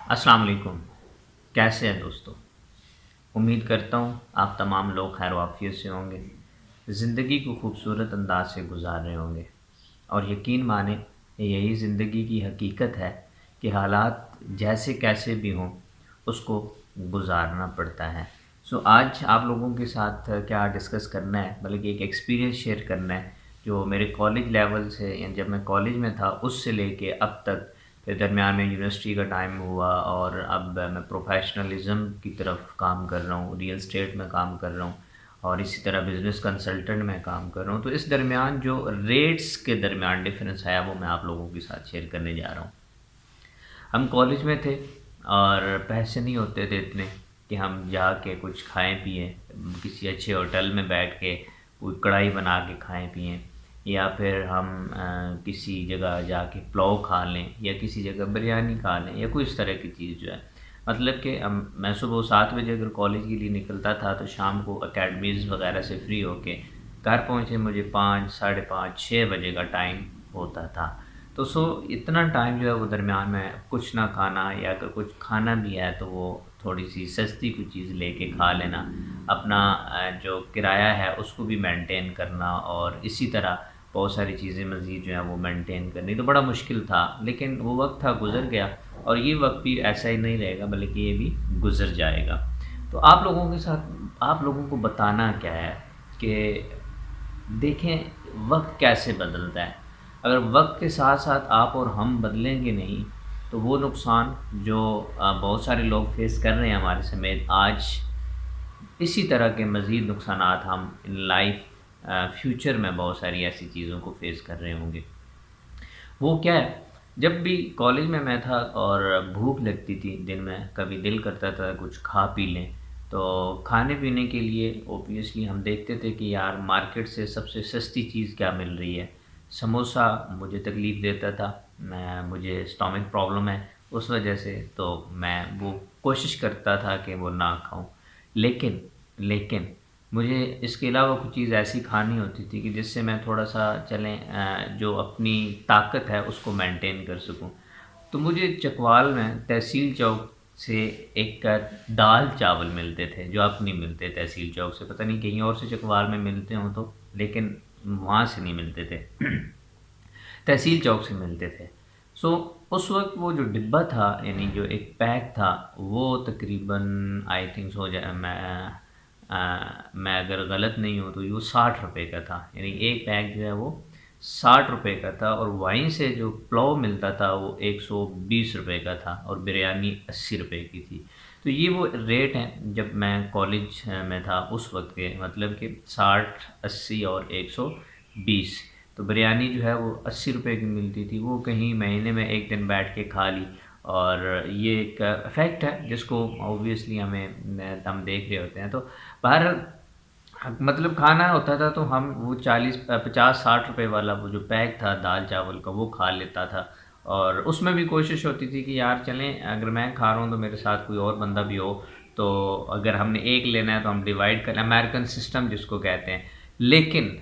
अस्सलाम वालेकुम। कैसे हैं दोस्तों? उम्मीद करता हूँ आप तमाम लोग खैर वाफ़ियत से होंगे। ज़िंदगी को खूबसूरत अंदाज से गुज़ार रहे होंगे और यकीन माने यही ज़िंदगी की हकीकत है कि हालात जैसे कैसे भी हों उसको गुज़ारना पड़ता है। आज आप लोगों के साथ क्या डिस्कस करना है, बल्कि एक एक्सपीरियंस शेयर करना है जो मेरे कॉलेज लेवल से या जब मैं कॉलेज में था उससे लेके अब तक, फिर दरमियान में यूनिवर्सिटी का टाइम हुआ और अब मैं प्रोफेशनलिज़्म की तरफ काम कर रहा हूँ, रियल एस्टेट में काम कर रहा हूँ और इसी तरह बिज़नेस कंसल्टेंट में काम कर रहा हूँ। तो इस दरमियान जो रेट्स के दरमियान डिफ़रेंस है वो मैं आप लोगों के साथ शेयर करने जा रहा हूँ। हम कॉलेज में थे और पैसे नहीं होते थे इतने कि हम जाके कुछ खाएँ पिएँ, किसी अच्छे होटल में बैठ के कोई कढ़ाई बना के खाएँ पिएँ या फिर हम किसी जगह जाके पुलाव खा लें या किसी जगह बिरयानी खा लें या कोई इस तरह की चीज़ जो है। मतलब कि मैं सुबह 7 बजे अगर कॉलेज के लिए निकलता था तो शाम को अकेडमीज़ वगैरह से फ्री होके घर पहुँचे मुझे 5, साढ़े 5, 6 बजे का टाइम होता था। तो इतना टाइम जो है वो दरमियान में कुछ ना खाना या अगर कुछ खाना भी है तो वो थोड़ी-सी सस्ती कोई चीज़ लेके खा लेना। अपना जो किराया है उसको भी मेंटेन करना और इसी तरह बहुत सारी चीज़ें मज़ीद जो हैं वो मेंटेन करनी, तो बड़ा मुश्किल था। लेकिन वो वक़्त था, गुज़र गया और ये वक़्त भी ऐसा ही नहीं रहेगा बल्कि ये भी गुज़र जाएगा। तो आप लोगों के साथ आप लोगों को बताना क्या है कि देखें वक़्त कैसे बदलता है। अगर वक़्त के साथ-साथ आप और हम बदलेंगे नहीं, तो वो नुकसान जो बहुत सारे लोग फ़ेस कर रहे हैं हमारे समेत आज, इसी तरह के मज़ीद नुकसानात हम इन फ्यूचर में बहुत सारी ऐसी चीज़ों को फ़ेस कर रहे होंगे। वो क्या है, जब भी कॉलेज में मैं था और भूख लगती थी दिन में, कभी दिल करता था कुछ खा पी लें, तो खाने-पीने के लिए ऑब्वियसली हम देखते थे कि यार मार्केट से सबसे सस्ती चीज़ क्या मिल रही है। समोसा मुझे तकलीफ़ देता था, मुझे स्टमक प्रॉब्लम है उस वजह से, तो मैं वो कोशिश करता था कि वो ना खाऊँ। लेकिन लेकिन मुझे इसके अलावा कुछ चीज़ ऐसी खानी होती थी कि जिससे मैं थोड़ा-सा चलें जो अपनी ताकत है उसको मेंटेन कर सकूँ। तो मुझे चकवाल में तहसील चौक से एक दाल-चावल मिलते थे, जो अब नहीं मिलते तहसील चौक से, पता नहीं कहीं और से चकवाल में मिलते हों तो, लेकिन वहाँ से नहीं मिलते थे। तहसील चौक से मिलते थे। सो उस वक़्त वो जो डिब्बा था यानी जो एक पैक था वो तकरीबन आई थिंक सो मैं अगर गलत नहीं हूँ तो ये वो ₹60 का था। यानी एक पैक जो है वो ₹60 का था और वहीं से जो पुलाव मिलता था वो ₹120 का था और बिरयानी ₹80 की थी। तो ये वो रेट हैं जब मैं कॉलेज में था उस वक़्त के, मतलब कि 60, 80 और 120। तो बिरयानी जो है वो ₹80 की मिलती थी, वो कहीं महीने में 1 दिन बैठ के खा ली और ये एक इफ़ेक्ट है जिसको ऑब्वियसली हम देख रहे होते हैं। तो बहरहाल मतलब खाना होता था तो हम वो 50-60 वाला वो जो पैक था दाल-चावल का वो खा लेता था और उसमें भी कोशिश होती थी कि यार चलें, अगर मैं खा रहा हूँ तो मेरे साथ कोई और बंदा भी हो, तो अगर हमने एक लेना है तो हम डिवाइड कर, अमेरिकन सिस्टम जिसको कहते हैं। लेकिन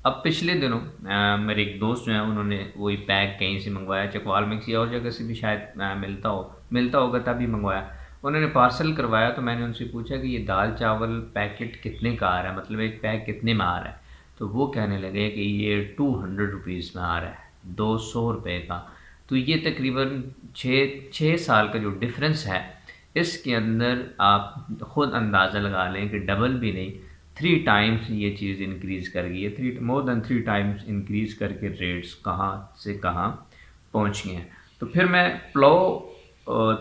अब पिछले दिनों मेरे एक दोस्त जो हैं उन्होंने वही पैक कहीं से मँगवाया, चकवाल में किसी और जगह से भी शायद मिलता होगा तभी मँगवाया। उन्होंने पार्सल करवाया तो मैंने उनसे पूछा कि ये दाल-चावल पैकेट कितने का आ रहा है? मतलब एक पैक कितने में आ रहा है? तो वो कहने लगे कि ये ₹200 में आ रहा है, ₹200 का। तो ये तकरीबन 6 साल का जो डिफ़रेंस है, इसके अंदर आप खुद अंदाज़ा लगा लें कि डबल भी नहीं, 3 टाइम्स ये चीज़ इंक्रीज़ कर गई है। 3 मोर देन 3 टाइम्स इंक्रीज़ करके रेट्स कहाँ से कहाँ पहुँच गए हैं। तो फिर मैं पुलाव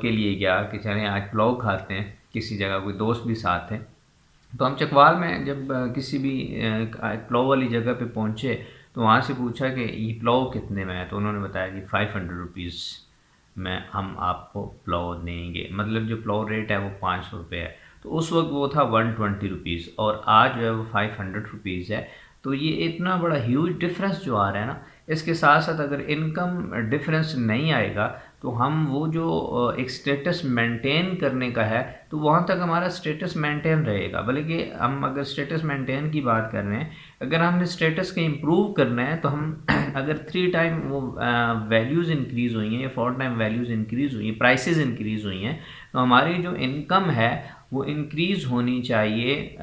के लिए गया कि चलें आज पुलाव खाते हैं, किसी जगह कोई दोस्त भी साथ है। तो हम चकवाल में जब किसी भी पुलाव वाली जगह पे पहुँचे तो वहाँ से पूछा कि ये पुलाव कितने में है? तो उन्होंने बताया कि ₹500 में हम आपको पुलाव देंगे। मतलब जो पुलाव रेट है वो ₹500 है। तो उस वक़्त वो था ₹120 और आज जो है वो ₹500 है। तो ये इतना बड़ा ह्यूज डिफ़रेंस जो आ रहा है ना, इसके साथ-साथ अगर इनकम डिफ़रेंस नहीं आएगा, तो हम वो जो एक स्टेटस मेंटेन करने का है, तो वहाँ तक हमारा स्टेटस मेंटेन रहेगा। बल्कि हम अगर स्टेटस मेंटेन की बात कर रहे हैं, अगर हमने स्टेटस को इम्प्रूव करना है, तो हम अगर 3 टाइम वो वैल्यूज़ इंक्रीज़ हुई हैं या 4 टाइम वैल्यूज़ इंक्रीज़ हुई हैं, प्राइसेज़ इंक्रीज़ हुई हैं, तो हमारी जो इनकम है, वो इंक्रीज़ होनी चाहिए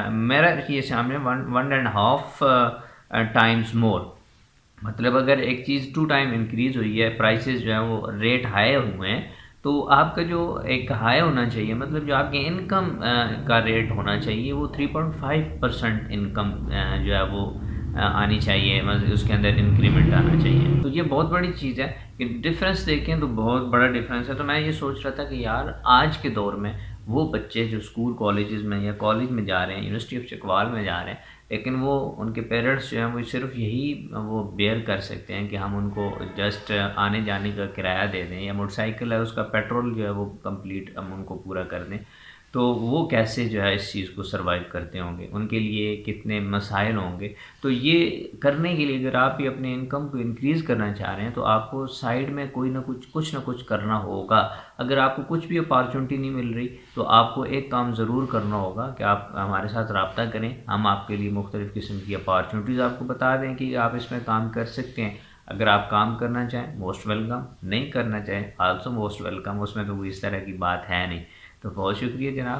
मेरा ये सामने 1 एंड हाफ टाइम्स मोर। मतलब अगर एक चीज़ 2 टाइम इंक्रीज़ हुई है, प्राइसेज़ जो हैं वो रेट हाई हुए हैं, तो आपका जो एक हाई होना चाहिए, मतलब जो आपकी इनकम का रेट होना चाहिए वो 3.5% इनकम जो है वो आनी चाहिए, मतलब उसके अंदर इंक्रीमेंट आना चाहिए। तो ये बहुत बड़ी चीज़ है कि डिफ़रेंस देखें तो बहुत बड़ा डिफ़रेंस है। तो मैं ये सोच रहा था कि यार आज के दौर में वो बच्चे जो स्कूल कॉलेजेस में या कॉलेज में जा रहे हैं, यूनिवर्सिटी ऑफ चकवाल में जा रहे हैं, लेकिन वो उनके पेरेंट्स जो हैं वो सिर्फ़ यही वो बेयर कर सकते हैं कि हम उनको जस्ट आने-जाने का किराया दे दें, या मोटरसाइकिल है उसका पेट्रोल जो है वो कंप्लीट हम उनको पूरा कर दें। तो वो कैसे जो है इस चीज़ को सर्वाइव करते होंगे, उनके लिए कितने मसाइल होंगे। तो ये करने के लिए अगर आप ये अपने इनकम को इंक्रीज़ करना चाह रहे हैं, तो आपको साइड में कोई ना कुछ ना कुछ करना होगा। अगर आपको कुछ भी अपॉर्चुनिटी नहीं मिल रही, तो आपको एक काम ज़रूर करना होगा कि आप हमारे साथ राब्ता करें। हम आपके लिए मुख्तलिफ़ किस्म की अपॉर्चुनिटीज़ आपको बता दें कि आप इसमें काम कर सकते हैं। अगर आप काम करना चाहें, मोस्ट वेलकम, नहीं करना चाहें, आल्सो मोस्ट वेलकम, उसमें तो कोई इस तरह की बात है नहीं। तो बहुत शुक्रिया जनाब।